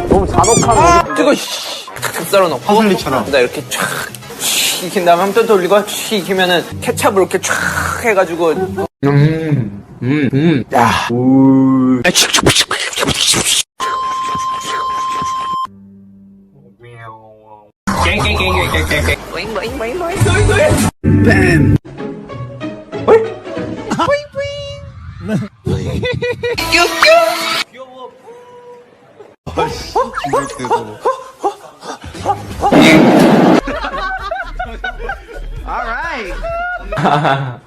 너무 잔혹한. 뜨거, 씨. 탁탁 썰어놓고. 파슬리처럼. 나 이렇게 쫙, 익힌 다음에 한 번 또 돌리고, 익히면은 케찹을 이렇게 쫙 해가지고. 야. 우. 뱀. 아!